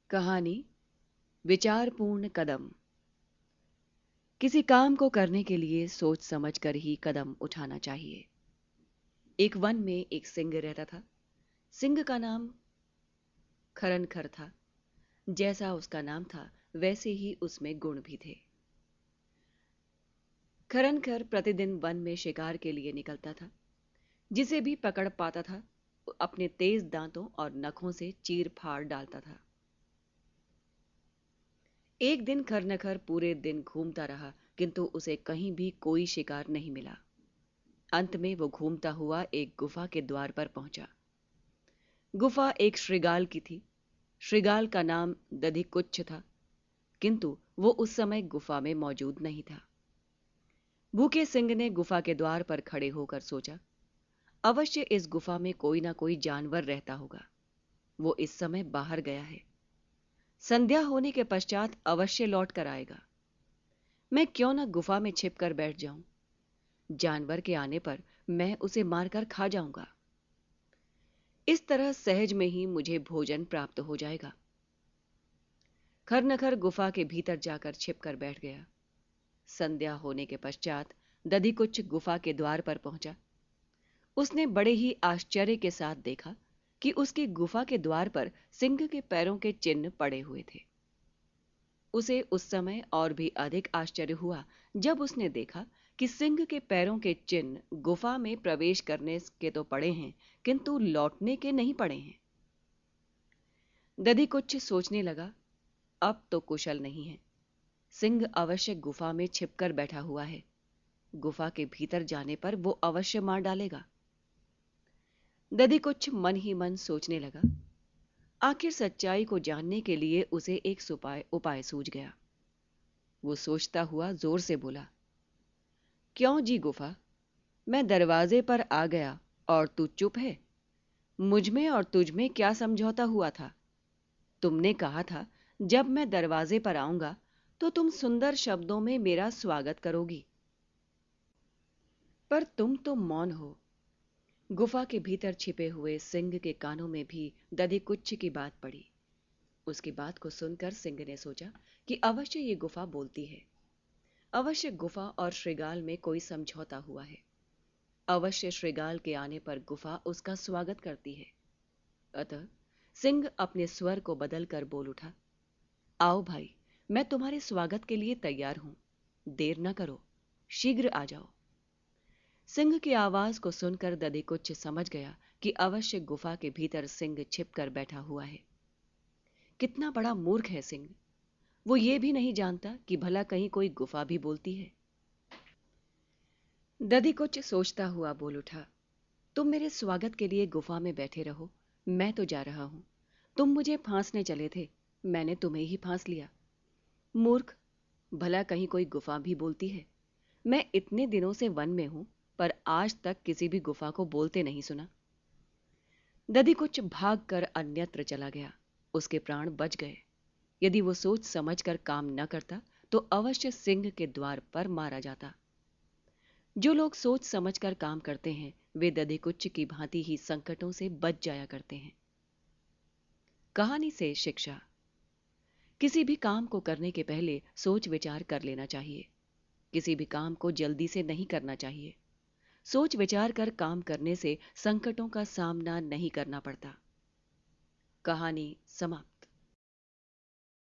कहानी विचारपूर्ण कदम। किसी काम को करने के लिए सोच समझ कर ही कदम उठाना चाहिए। एक वन में एक सिंह रहता था। सिंह का नाम खरनखर था। जैसा उसका नाम था वैसे ही उसमें गुण भी थे। खरनखर प्रतिदिन वन में शिकार के लिए निकलता था। जिसे भी पकड़ पाता था अपने तेज दांतों और नखों से चीर फाड़ डालता था। एक दिन खरनखर पूरे दिन घूमता रहा, किंतु उसे कहीं भी कोई शिकार नहीं मिला। अंत में वो घूमता हुआ एक गुफा के द्वार पर पहुंचा। गुफा एक श्रृगाल की थी। श्रृगाल का नाम दधिकुच्छ था, किंतु वो उस समय गुफा में मौजूद नहीं था। भूखे सिंह ने गुफा के द्वार पर खड़े होकर सोचा, अवश्य इस गुफा में कोई ना कोई जानवर रहता होगा। वो इस समय बाहर गया है। संध्या होने के पश्चात अवश्य लौट कर आएगा। मैं क्यों ना गुफा में छिपकर बैठ जाऊं। जानवर के आने पर मैं उसे मारकर खा जाऊंगा। इस तरह सहज में ही मुझे भोजन प्राप्त हो जाएगा। खरनखर गुफा के भीतर जाकर छिपकर बैठ गया। संध्या होने के पश्चात दधिकुच्छ गुफा के द्वार पर पहुंचा। उसने बड़े ही आश्चर्य के साथ देखा कि उसकी गुफा के द्वार पर सिंह के पैरों के चिन्ह पड़े हुए थे। उसे उस समय और भी अधिक आश्चर्य हुआ जब उसने देखा कि सिंह के पैरों के चिन्ह गुफा में प्रवेश करने के तो पड़े हैं, किंतु लौटने के नहीं पड़े हैं। दधिकुच्छ सोचने लगा, अब तो कुशल नहीं है। सिंह अवश्य गुफा में छिपकर बैठा हुआ है। गुफा के भीतर जाने पर वो अवश्य मार डालेगा। दधिकुच्छ मन ही मन सोचने लगा। आखिर सच्चाई को जानने के लिए उसे एक उपाय सूझ गया। वो सोचता हुआ जोर से बोला, क्यों जी गुफा, मैं दरवाजे पर आ गया और तू चुप है। मुझ में और तुझ में क्या समझौता हुआ था? तुमने कहा था जब मैं दरवाजे पर आऊंगा तो तुम सुंदर शब्दों में मेरा स्वागत करोगी, पर तुम तो मौन हो। गुफा के भीतर छिपे हुए सिंह के कानों में भी दधिकुच्छ की बात पड़ी। उसकी बात को सुनकर सिंह ने सोचा कि अवश्य ये गुफा बोलती है। अवश्य गुफा और श्रृगाल में कोई समझौता हुआ है। अवश्य श्रृगाल के आने पर गुफा उसका स्वागत करती है। अतः सिंह अपने स्वर को बदलकर बोल उठा, आओ भाई, मैं तुम्हारे स्वागत के लिए तैयार हूं। देर न करो, शीघ्र आ जाओ। सिंह की आवाज को सुनकर दधिकुच्छ समझ गया कि अवश्य गुफा के भीतर सिंह छिपकर बैठा हुआ है। कितना बड़ा मूर्ख है सिंह। वो ये भी नहीं जानता कि भला कहीं कोई गुफा भी बोलती है। दधिकुच्छ सोचता हुआ बोल उठा, तुम मेरे स्वागत के लिए गुफा में बैठे रहो, मैं तो जा रहा हूं। तुम मुझे फांसने चले थे, मैंने तुम्हें ही फांस लिया। मूर्ख, भला कहीं कोई गुफा भी बोलती है? मैं इतने दिनों से वन में हूं, पर आज तक किसी भी गुफा को बोलते नहीं सुना। दधिकुच्छ भागकर अन्यत्र चला गया। उसके प्राण बच गए। यदि वो सोच समझकर काम न करता तो अवश्य सिंह के द्वार पर मारा जाता। जो लोग सोच समझकर काम करते हैं वे दधिकुच्छ की भांति ही संकटों से बच जाया करते हैं। कहानी से शिक्षा। किसी भी काम को करने के पहले सोच विचार कर लेना चाहिए। किसी भी काम को जल्दी से नहीं करना चाहिए। सोच विचार कर काम करने से संकटों का सामना नहीं करना पड़ता। कहानी समाप्त।